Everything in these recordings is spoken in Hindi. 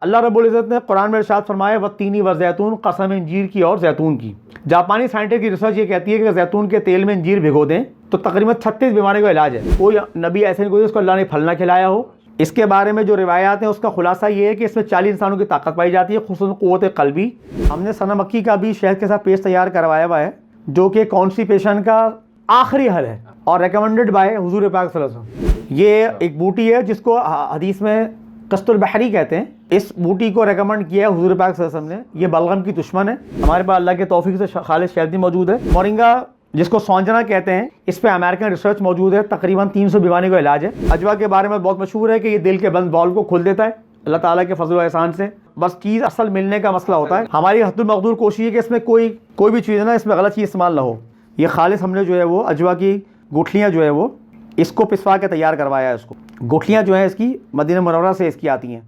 अल्लाह रब्बुल इज़्ज़त ने कुरान में इरशाद फरमाया वत्तीनी व ज़ैतून, कसम इंजीर की और जैतून की। जापानी साइंटिस्ट की रिसर्च ये कहती है कि जैतून के तेल में इंजीर भिगो दें तो तकरीबन 36 बीमारियों का इलाज है। कोई नबी ऐसे नहीं कोई उसको अल्लाह ने फल ना खिलाया हो। इसके बारे में जो रिवायात हैं उसका खुलासा ये है कि इसमें 40 इंसानों की ताकत पाई जाती है, खुसूसन क़ुव्वत क़ल्बी। हमने सना मक्की का भी शहद के साथ पेस्ट तैयार करवाया हुआ है जो कि कॉन्स्टिपेशन का आखिरी हल है और रिकमेंडेड बाय हुजूर पाक सल्लल्लाहु अलैहि वसल्लम। ये एक बूटी है जिसको हदीस में कस्तूर बहरी कहते हैं। इस बूटी को रेकमेंड किया है हुजूर पाक सल्लल्लाहु अलैहि वसल्लम ने। ये बलगम की दुश्मन है। हमारे पास अल्लाह के तौफीक से खालिस शहद भी मौजूद है। मोरिंगा जिसको सौंजना कहते हैं, इस पे अमेरिकन रिसर्च मौजूद है। तकरीबन 300 बीमारी का इलाज है। अजवा के बारे में बहुत मशहूर है कि ये दिल के बंद बॉल को खोल देता है अल्लाह ताला के फजल व एहसान से। बस चीज़ असल मिलने का मसला होता है। हमारी हद्दुल मक़दूर कोशिश है कि इसमें कोई भी चीज़ है ना, इसमें गलत चीज़ इस्तेमाल ना हो। ये खालिस हमने जो है वो अजवा की गुठलियाँ जो है वो इसको पिसवा के तैयार करवाया है। इसको गुठलियाँ जो है इसकी मदीना मुनव्वरा से इसकी आती हैं।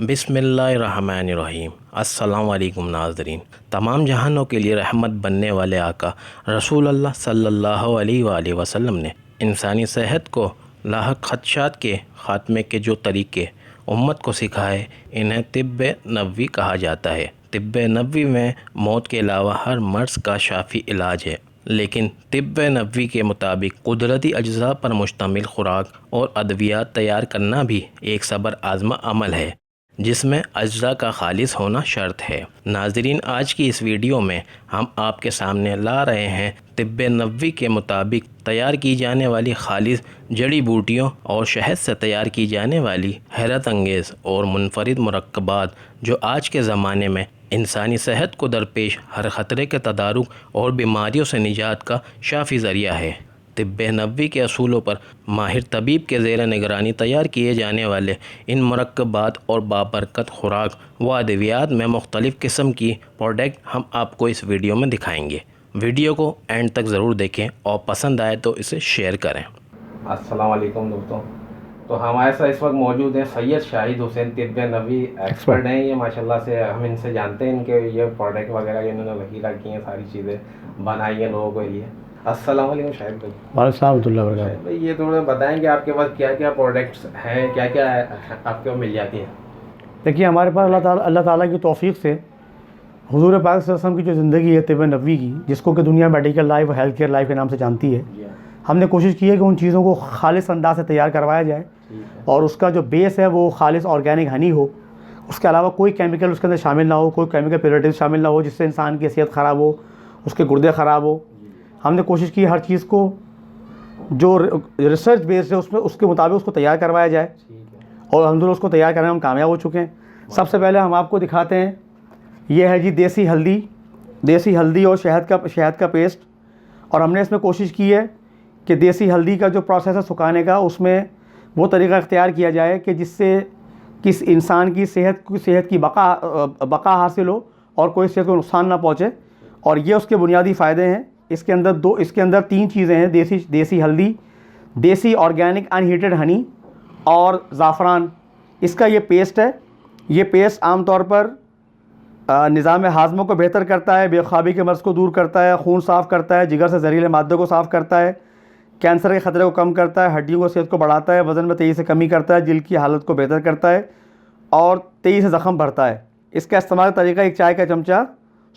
बिस्मिल्लाहिर्रहमानिर्रहीम। अस्सलाम वालेकुम नाज़रीन। तमाम जहानों के लिए रहमत बनने वाले आका रसूल अल्लाह सल्लल्लाहु अलैहि वसल्लम ने इंसानी सेहत को लाहक खदशात के ख़ात्मे के जो तरीक़े उम्मत को सिखाए, इन्हें तिब्बे नबवी कहा जाता है। तिब्बे नबवी में मौत के अलावा हर मर्ज़ का शाफ़ी इलाज है, लेकिन तिब्बे नबवी के मुताबिक कुदरती अज्जा पर मुश्तमिल खुराक और अद्वियात तैयार करना भी एक सब्र आज़मा अमल है जिसमें अज्जा का खालिस होना शर्त है। नाज़रीन, आज की इस वीडियो में हम आपके सामने ला रहे हैं तिब्बे नबवी के मुताबिक तैयार की जाने वाली खालिस जड़ी बूटियों और शहद से तैयार की जाने वाली हैरत अंगेज़ और मुनफरिद मुरक्कबात जो आज के ज़माने में इंसानी सेहत को दरपेश हर ख़तरे के तदारुक और बीमारियों से निजात का शाफ़ी ज़रिया है। तिब्बे नबवी के असूलों पर माहिर तबीब के ज़ेर निगरानी तैयार किए जाने वाले इन मुरक्कबात और बाबरकत खुराक व अद्वियात में मुख्तलिफ़ किस्म की प्रोडक्ट हम आपको इस वीडियो में दिखाएंगे। वीडियो को एंड तक ज़रूर देखें और पसंद आए तो इसे शेयर करें। अस्सलाम वालेकुम दोस्तों। तो हमारे साथ इस वक्त मौजूद हैं सैयद शाहिद हुसैन, तिब्बे नबवी एक्सपर्ट हैं ये माशाल्लाह से। हम इनसे जानते हैं इनके ये प्रोडक्ट वगैरह इन्होंने वकीला की हैं, सारी चीज़ें बनाई हैं लोगों के लिए। अस्सलाम वालेकुम शाहिद भाई। वालेकुम भाई ये थोड़ा बताएं कि आपके पास क्या क्या प्रोडक्ट्स हैं, क्या क्या आपके मिल जाती हैं। देखिए, हमारे पास अल्लाह ताला की तौफीक से हुजूर पाक सल्लल्लाहु अलैहि वसल्लम की जो ज़िंदगी है तिब्बे नबवी की, जिसको कि दुनिया मेडिकल लाइफ और हेल्थ केयर लाइफ के नाम से जानती है, हमने कोशिश की है कि उन चीज़ों को खालिस अंदाज से तैयार करवाया जाए और उसका जो बेस है वो खालिस ऑर्गेनिक हनी हो। उसके अलावा कोई केमिकल उसके अंदर शामिल ना हो, कोई केमिकल प्रिजर्वेटिव शामिल ना हो जिससे इंसान की सेहत ख़राब हो, उसके गुर्दे ख़राब हो। हमने कोशिश की हर चीज़ को जो रिसर्च बेस्ड है उसमें उसके मुताबिक उसको तैयार करवाया जाए और अल्हम्दुलिल्लाह उसको तैयार करने में हम कामयाब हो चुके हैं। सबसे पहले हम आपको दिखाते हैं, ये है जी देसी हल्दी और शहद का पेस्ट। और हमने इसमें कोशिश की है कि देसी हल्दी का जो प्रोसेस है सुखाने का, उसमें वो तरीक़ा इख्तियार किया जाए कि जिससे किस इंसान की सेहत की बका हासिल हो और कोई सेहत को नुकसान ना पहुँचे। और ये उसके बुनियादी फ़ायदे हैं। इसके अंदर 3 चीज़ें हैं, देसी हल्दी, देसी ऑर्गेनिक अनहीटेड हनी और ज़ाफ़रान। इसका ये पेस्ट है। ये पेस्ट आम तौर पर निज़ाम हाज़मा को बेहतर करता है, बेख्वाबी के मर्ज़ को दूर करता है, खून साफ़ करता है, जिगर से जहरीले मादे को साफ़ करता है, कैंसर के ख़तरे को कम करता है, हड्डियों को सेहत को बढ़ाता है, वज़न में तेज़ी से कमी करता है, जिल्द की हालत को बेहतर करता है और तेज़ी से ज़ख़म भरता है। इसका इस्तेमाल तरीका, एक चाय का चमचा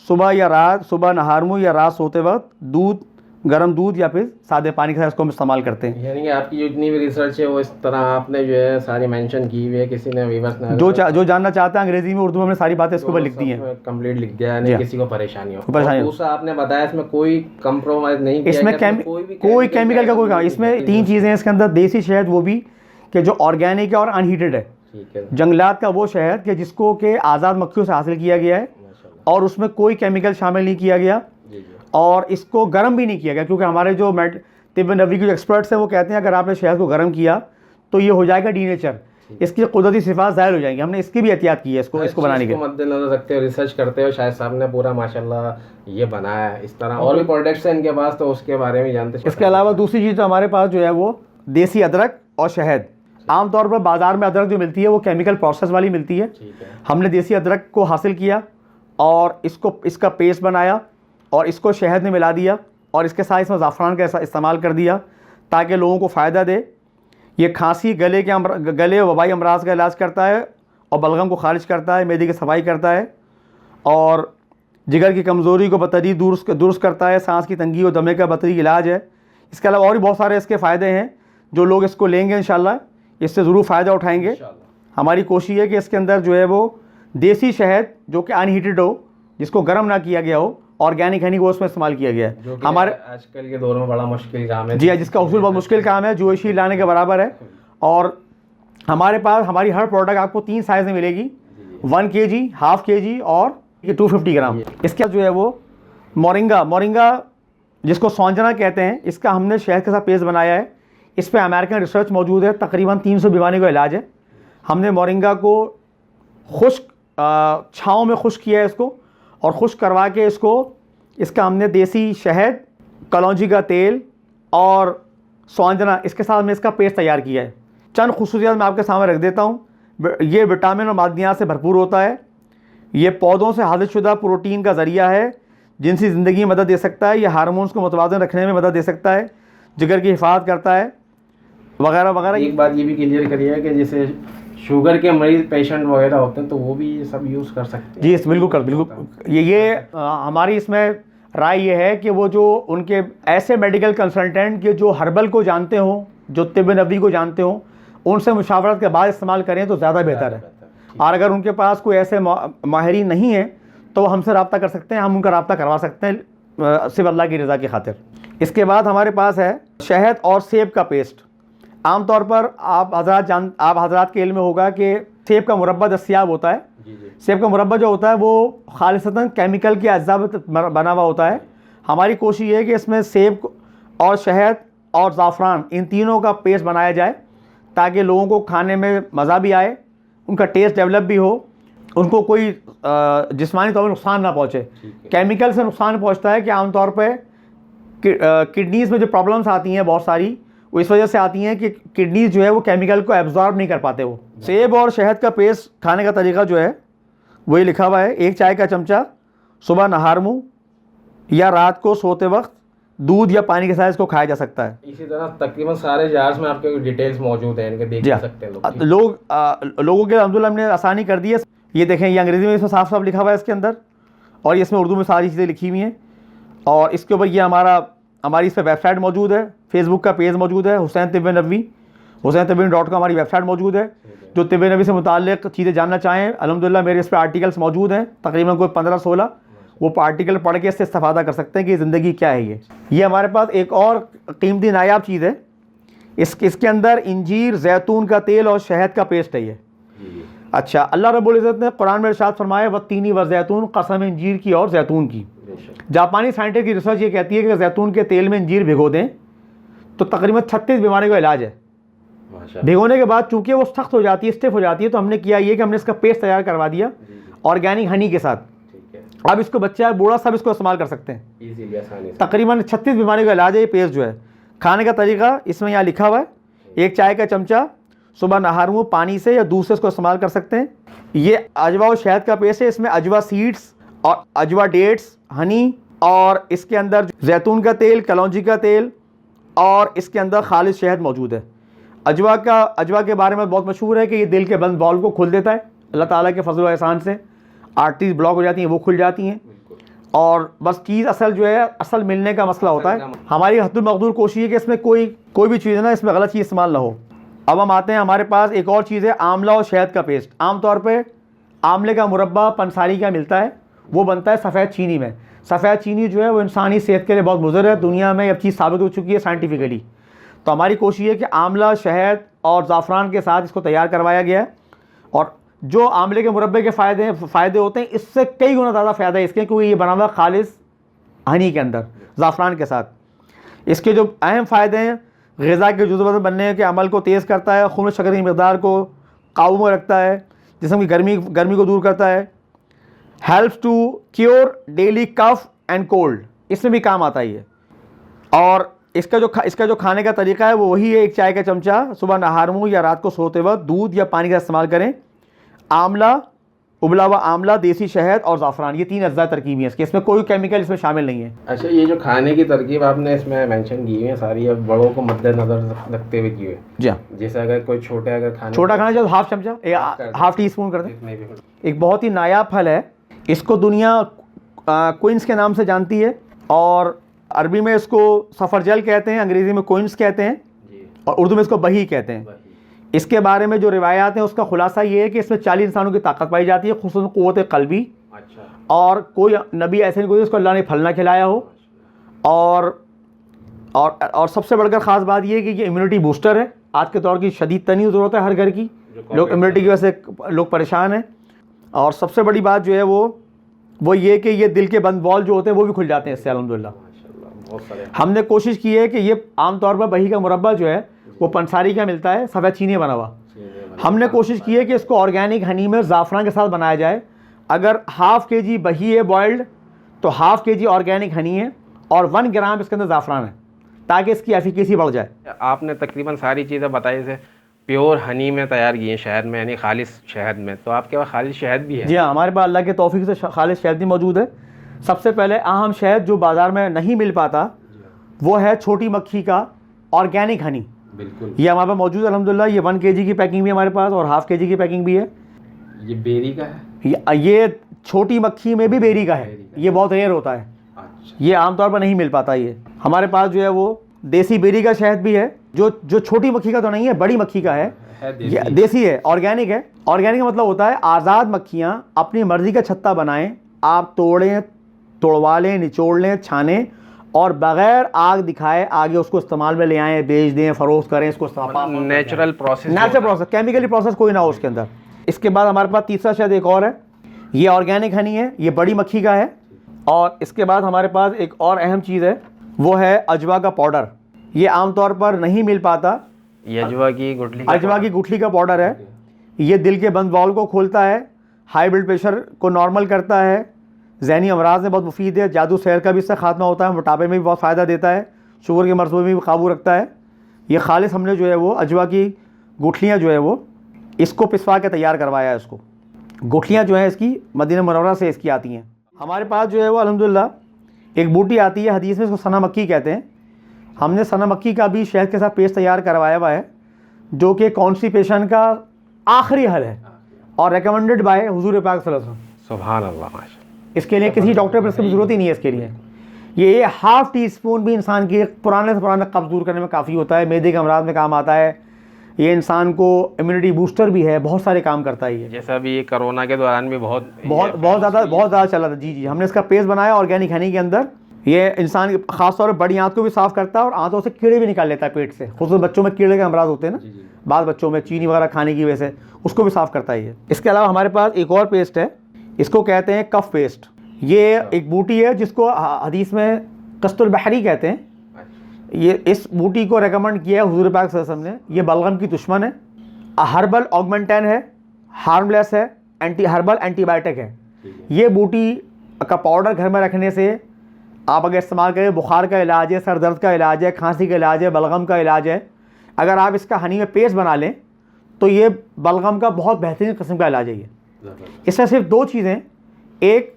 सुबह नहार मुँह या रात सोते वक्त गर्म दूध या फिर सादे पानी के साथ इसको हम इस्तेमाल करते हैं। यानी कि आपकी जितनी भी रिसर्च है वो इस तरह आपने जो है सारी मेंशन की हुई है। किसी ने व्यूअर्स ने जो जानना चाहता है अंग्रेजी में उर्दू में हमने सारी बातें इसके ऊपर लिख दी हैं, कंप्लीट लिख दिया है, नहीं किसी को परेशानी हो। दूसरा आपने बताया इसमें कोई कंप्रोमाइज़ नहीं किया, इसमें कोई केमिकल का कोई काम। इसमें 3 चीज़ें हैं इसके अंदर। देसी शहद वो भी कि जो ऑर्गेनिक है और अनहीटेड है। जंगलात का वो शहद कि जिसको कि आज़ाद मक्खियों से हासिल किया गया है और उसमें कोई केमिकल शामिल नहीं किया गया और इसको गर्म भी नहीं किया गया, क्योंकि हमारे जो तिब्बे नबवी के जो एक्सपर्ट्स हैं वो कहते हैं अगर आपने शहद को गर्म किया तो ये हो जाएगा डीनेचर, इसकी कुदरती सिफात ज़ाहिर हो जाएंगी। हमने इसकी भी एहतियात की है इसको बनाने के मद्देनजर रखते हो, रिसर्च करते हो। शायद साहब ने पूरा माशाल्लाह ये बनाया है। इस तरह और भी प्रोडक्ट्स हैं इनके पास, तो उसके बारे में जानते हैं। इसके अलावा दूसरी चीज़ तो हमारे पास जो है वो देसी अदरक और शहद। आमतौर पर बाज़ार में अदरक जो मिलती है वो केमिकल प्रोसेस वाली मिलती है। हमने देसी अदरक को हासिल किया और इसका पेस्ट बनाया और इसको शहद में मिला दिया और इसके साथ इसमें ज़ाफ़रान का इस्तेमाल कर दिया ताकि लोगों को फ़ायदा दे। ये खांसी, गले वबाई अमराज का इलाज करता है और बलगम को खारिज करता है, मैदे की सफाई करता है और जिगर की कमज़ोरी को बतरी दुरुस्त करता है, सांस की तंगी और दमे का बतरी इलाज है। इसके अलावा और भी बहुत सारे इसके फ़ायदे हैं। जो लोग इसको लेंगे इंशाल्लाह इससे ज़रूर फ़ायदा उठाएंगे। हमारी कोशिश है कि इसके अंदर जो है वो देसी शहद जो कि अनहीटेड हो, जिसको गर्म ना किया गया हो, ऑर्गेनिक हनी को उसमें इस्तेमाल किया गया है। हमारे आजकल के दौर में बड़ा मुश्किल काम है। जी हाँ, जिसका उसूल बहुत मुश्किल काम है, जो इसी लाने के बराबर है। और हमारे पास हमारी हर प्रोडक्ट आपको 3 साइज़ में मिलेगी, 1 kg, ½ kg और 250 ग्राम। इसके जो है वो मोरिंगा जिसको सौंजना कहते हैं, इसका हमने शहद के साथ पेस्ट बनाया है। इस पर अमेरिकन रिसर्च मौजूद है, तकरीबन 300 बीमारी का इलाज है। हमने मोरिंगा को खुश्क छाँव में खुश्क किया है इसको, और खुश्क करवा के इसका हमने देसी शहद, कलौंजी का तेल और सौंजना, इसके साथ में इसका पेस्ट तैयार किया है। चंद खुसूसियात मैं आपके सामने रख देता हूँ। ये विटामिन और मादनियात से भरपूर होता है। ये पौधों से हासिल शुदा प्रोटीन का ज़रिया है, जिनसी ज़िंदगी में मदद दे सकता है। ये हार्मोन्स को मुतवाज़न रखने में मदद दे सकता है, जिगर की हिफाजत करता है, वगैरह वगैरह। एक बात ये भी क्लियर करिए कि जैसे शुगर के मरीज पेशेंट वगैरह होते हैं तो वो भी ये सब यूज़ कर सकते हैं। जी बिल्कुल। ये हमारी इसमें राय ये है कि वो जो उनके ऐसे मेडिकल कंसल्टेंट के जो हर्बल को जानते हों, जो तिब्ब नबवी को जानते हों, उनसे मुशावरत के बाद इस्तेमाल करें तो ज़्यादा बेहतर है। और अगर उनके पास कोई ऐसे माहिरीन नहीं है तो वो हमसे रब्ता कर सकते हैं, हम उनका रब्ता करवा सकते हैं सिर्फ अल्लाह की रज़ा की खातिर। इसके बाद हमारे पास है शहद और सेब का पेस्ट। आमतौर पर आप हजरात के इल्म में होगा कि सेब का मुरब्बा दस्तयाब होता है। सेब का मुरब्बा जो होता है वो खालिसतन केमिकल के अज्जा बना हुआ होता है। हमारी कोशिश ये है कि इसमें सेब और शहद और ज़ाफ़रान, इन तीनों का पेस्ट बनाया जाए ताकि लोगों को खाने में मज़ा भी आए, उनका टेस्ट डेवलप भी हो, उनको कोई जिस्मानी तौर पर नुकसान ना पहुँचे। केमिकल से नुकसान पहुँचता है कि आमतौर पर किडनीज़ में जो प्रॉब्लम्स आती हैं बहुत सारी, वो इस वजह से आती हैं कि किडनीज़ जो है वो केमिकल को एब्जॉर्ब नहीं कर पाते। वो सेब और शहद का पेस्ट खाने का तरीका जो है वही लिखा हुआ है। 1 चाय का चमचा सुबह नहार मुँह या रात को सोते वक्त दूध या पानी के साथ इसको खाया जा सकता है। इसी तरह तकरीबन सारे जार्स में आपके डिटेल्स मौजूद हैं, इनके देख सकते हैं लोगों के अल्हम्दुलिल्लाह हमने आसानी कर दी है। ये देखें, ये अंग्रेज़ी में इसमें साफ साफ लिखा हुआ है इसके अंदर, और इसमें उर्दू में सारी चीज़ें लिखी हुई हैं। और इसके ऊपर ये हमारी इस पर वेबसाइट मौजूद है, फेसबुक का पेज मौजूद है, हुसैन तिब्ब नबवी, husaintibbi.com हमारी वेबसाइट मौजूद है। जो तिब्ब नबवी से मुताल्लिक़ चीज़ें जानना चाहें, अल्हम्दुलिल्लाह मेरे इस पर आर्टिकल्स मौजूद हैं, तकरीबन कोई 15-16। वो आर्टिकल पढ़ के इससे इस्तेफादा कर सकते हैं कि ज़िंदगी क्या है। ये हमारे पास एक और कीमती नायाब चीज़ है। इसके अंदर इंजीर, जैतून का तेल और शहद का पेस्ट है ये। अच्छा, अल्लाह रब्बुल इज़्ज़त ने कुरान में इरशाद फरमाया, वत्तीनी व जैतून, कसम इंजीर की और जैतून की। जापानी साइंटिस्ट की रिसर्च ये कहती है कि जैतून के तेल में इंजीर भिगो दें तो तकरीबन 36 बीमारियों का इलाज है। भिगोने के बाद चूँकि वो सख्त हो जाती है, स्टिफ हो जाती है, तो हमने किया ये कि हमने इसका पेस्ट तैयार करवा दिया ऑर्गेनिक हनी के साथ। अब इसको बच्चा बूढ़ा सब इसको इस्तेमाल कर सकते हैं। तकरीबन 36 बीमारियों का इलाज है ये पेस्ट जो है। खाने का तरीका इसमें यहाँ लिखा हुआ है। 1 चाय का चमचा सुबह नहार मुँह पानी से या दूध से इसको इस्तेमाल कर सकते हैं। ये अजवा और शहद का पेस्ट है। इसमें अजवा सीड्स और अजवा डेट्स, हनी, और इसके अंदर जैतून का तेल, कलौंजी का तेल, और इसके अंदर खालिस शहद मौजूद है। अजवा के बारे में बहुत मशहूर है कि ये दिल के बंद बॉल को खोल देता है। अल्लाह ताला के फजल व एहसान से आर्टरीज ब्लॉक हो जाती हैं, वो खुल जाती हैं। और बस चीज़ असल मिलने का मसला होता है। हमारी हद्दुल मक़दूर कोशिश है कि इसमें कोई भी चीज़ है ना, इसमें गलत चीज़ इस्तेमाल ना हो। अब हम आते हैं, हमारे पास एक और चीज़ है आंवला और शहद का पेस्ट। आमतौर पर आंवले का मुरब्बा पंसारी का मिलता है, वो बनता है सफ़ेद चीनी में। सफ़ेद चीनी जो है वो इंसानी सेहत के लिए बहुत मुज़र है, दुनिया में अब चीज़ साबित हो चुकी है साइंटिफिकली। तो हमारी कोशिश है कि आंवला, शहद और ज़ाफ़रान के साथ इसको तैयार करवाया गया है। और जो आंवले के मुरब्बे के फ़ायदे होते हैं, इससे कई गुना ज़्यादा फ़ायदा है इसके, क्योंकि ये बना हुआ खालिस हनी के अंदर ज़ाफ़रान के साथ। इसके जो अहम फ़ायदे हैं, ग़िज़ा के जुज़ बदन बनने के अमल को तेज़ करता है, खून में शक्कर की मक़दार को काबू में रखता है, जिस्म की गर्मी को दूर करता है, helps to cure daily cough and cold, इसमें भी काम आता है ये। और इसका जो खाने का तरीका है वो वही है। 1 चाय का चमचा सुबह नहार मुँह या रात को सोते वक्त दूध या पानी का इस्तेमाल करें। आंवला उबला हुआ आंवला, देसी शहद और ज़ाफ़रान, ये 3 अज्जा तरकीब हैं इसके, इसमें कोई केमिकल इसमें शामिल नहीं है। अच्छा, ये जो खाने की तरकीब आपने इसमें मेंशन की हुई है सारी, अब बड़ों को मद्देनजर रखते हुए की हुई है। जी हाँ, जैसे अगर कोई छोटा खाना चाहिए तो हाफ चमचा, हाफ टी स्पून कर दें। जितने भी एक बहुत ही नायाब फल है, इसको दुनिया क्विंस के नाम से जानती है, और अरबी में इसको सफ़रजल कहते हैं, अंग्रेज़ी में क्विंस कहते हैं, जी, और उर्दू में इसको बही कहते हैं। इसके बारे में जो रिवायात हैं उसका खुलासा ये है कि इसमें 40 इंसानों की ताकत पाई जाती है, खुसूसन क़ुव्वत क़ल्बी। अच्छा, और कोई नबी ऐसे नहीं कोई जिसको अल्लाह ने फल ना खिलाया हो। और सबसे बढ़कर ख़ास बात ये है कि ये इम्यूनिटी बूस्टर है। आज के दौर की शदीद तनी ज़रूरत है हर घर की, लोग इम्यूनिटी की वजह से लोग परेशान हैं। और सबसे बड़ी बात जो है वो ये कि ये दिल के बंद बॉल जो होते हैं वो भी खुल जाते हैं इससे, अल्हम्दुलिल्लाह। बहुत सारे। हमने कोशिश की है कि ये आमतौर पर बही का मुरब्बा जो है वो पंसारी का मिलता है, सफ़ेद चीनी बना हुआ। हमने कोशिश की है कि इसको ऑर्गेनिक हनी में ज़ाफ़रान के साथ बनाया जाए। अगर हाफ़ kg बही है बॉइल्ड, तो हाफ़ kg ऑर्गेनिक हनी है और 1 ग्राम इसके अंदर ज़ाफ़रान है, ताकि इसकी एफिकेसी बढ़ जाए। आपने तकरीबन सारी चीज़ें बताई से प्योर हनी में तैयार की हैं, शहद में, यानी खालिश शहद में। तो आपके पास खालिश शहद भी है? जी हाँ, हमारे पास अल्लाह के तौफीक से खालिश शहद भी मौजूद है। सबसे पहले अहम शहद जो बाज़ार में नहीं मिल पाता वो है छोटी मक्खी का ऑर्गेनिक हनी। बिल्कुल, ये हमारे पास मौजूद है अल्हम्दुलिल्लाह। ये 1 kg की पैकिंग भी हमारे पास और हाफ़ kg की पैकिंग भी है। ये बेरी का है? ये छोटी मक्खी में भी बेरी का है, ये बहुत रेयर होता है, अच्छा, ये आमतौर पर नहीं मिल पाता। ये हमारे पास जो है वो देसी बेरी का शहद भी है, जो छोटी मक्खी का तो नहीं है, बड़ी मक्खी का है। देसी। ये देसी है, ऑर्गेनिक है। ऑर्गेनिक का मतलब होता है आज़ाद मक्खियाँ अपनी मर्ज़ी का छत्ता बनाएं, आप तोड़ें, तोड़वा लें, निचोड़ लें, छानें और बग़ैर आग दिखाए आगे उसको इस्तेमाल में ले आएँ, बेच दें, फ़रोख्त करें, इसको नेचुरल प्रोसेस, केमिकली प्रोसेस कोई ना हो उसके अंदर। इसके बाद हमारे पास तीसरा शहद एक और है, ये ऑर्गेनिक हनी है, ये बड़ी मक्खी का है। और इसके बाद हमारे पास एक और अहम चीज़ है, वो है अजवा का पाउडर। ये आमतौर पर नहीं मिल पाता। ये अजवा की गुठली का पाउडर है। ये दिल के बंद बॉल को खोलता है, हाई ब्लड प्रेशर को नॉर्मल करता है, ज़हनी अमराज में बहुत मुफीद है, जादू सहर का भी इससे खात्मा होता है, मोटापे में भी बहुत फ़ायदा देता है, शुगर के मरज़ में भी काबू रखता है। ये खालिस हमने जो है वो अजवा की गुठलियाँ जो है वो इसको पिसवा के तैयार करवाया है। इसको गुठलियाँ जो हैं इसकी मदीना मुनव्वरा से इसकी आती हैं। हमारे पास जो है वो अल्हम्दुलिल्लाह एक बूटी आती है, हदीस में इसको सना मक्की कहते हैं। हमने सना मक्की का भी शहद के साथ पेस्ट तैयार करवाया हुआ है, जो कि कॉन्स्टिपेशन का आखिरी हल है और रिकमेंडेड बाय हुजूर पाक सल्लल्लाहु अलैहि वसल्लम। सुभान अल्लाह। इसके लिए किसी डॉक्टर पर इसकी ज़रूरत ही नहीं है। इसके लिए ये हाफ़ टी स्पून भी इंसान की पुराने से पुराना कब्ज़ दूर करने में काफ़ी होता है, मैदे के अमराज में काम आता है, ये इंसान को इम्यूनिटी बूस्टर भी है, बहुत सारे काम करता है ये। जैसा भी ये कोरोना के दौरान भी बहुत ज़्यादा चला था। जी, हमने इसका पेस्ट बनाया ऑर्गेनिक हनी के अंदर। ये इंसान ख़ास तौर पर बड़ी आंत को भी साफ़ करता है और आंतों से कीड़े भी निकाल लेता है पेट से। खुद बच्चों में कीड़े के अमराज होते हैं ना, बाद बच्चों में चीनी वगैरह खाने की वजह से, उसको भी साफ़ करता है ये। इसके अलावा हमारे पास एक और पेस्ट है, इसको कहते हैं कफ पेस्ट। ये एक बूटी है जिसको हदीस में कस्तूर बहरी कहते हैं। ये इस बूटी को रेकमेंड किया है हुजूर पाक सल्लल्लाहु अलैहि वसल्लम ने। ये बलगम की दुश्मन है, हर्बल ऑगमेंटन है, हार्मलेस है, हर्बल एंटीबायोटिक है। ये बूटी का पाउडर घर में रखने से आप अगर इस्तेमाल करें, बुखार का इलाज है, सर दर्द का इलाज है, खांसी का इलाज है, बलगम का इलाज है। अगर आप इसका हनी में पेस्ट बना लें तो ये बलगम का बहुत बेहतरीन किस्म का इलाज है। ये इसमें सिर्फ 2 चीज़ें, एक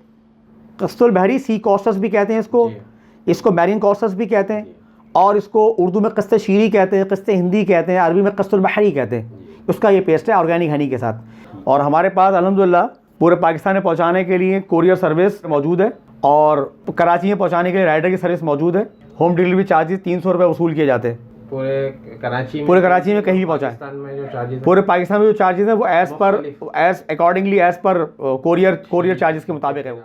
कस्तूर बहरी, सी कॉस्टस भी कहते हैं इसको मैरीन कॉस्टस भी कहते हैं, और इसको उर्दू में कस्ते शीरी कहते हैं, कस्ते हिंदी कहते हैं, अरबी में कस्तूर बहरी कहते हैं। उसका ये पेस्ट है ऑर्गेनिक हनी के साथ। और हमारे पास अल्हम्दुलिल्लाह पूरे पाकिस्तान में पहुंचाने के लिए कोरियर सर्विस मौजूद है और कराची में पहुंचाने के लिए राइडर की सर्विस मौजूद है। होम डिलीवरी चार्जेस 300 रुपये वसूल किए जाते हैं पूरे कराची में कहीं भी पहुंचाएं। पूरे पाकिस्तान में जो चार्जेस हैं वो एज़ पर कोरियर चार्जेस के मुताबिक है।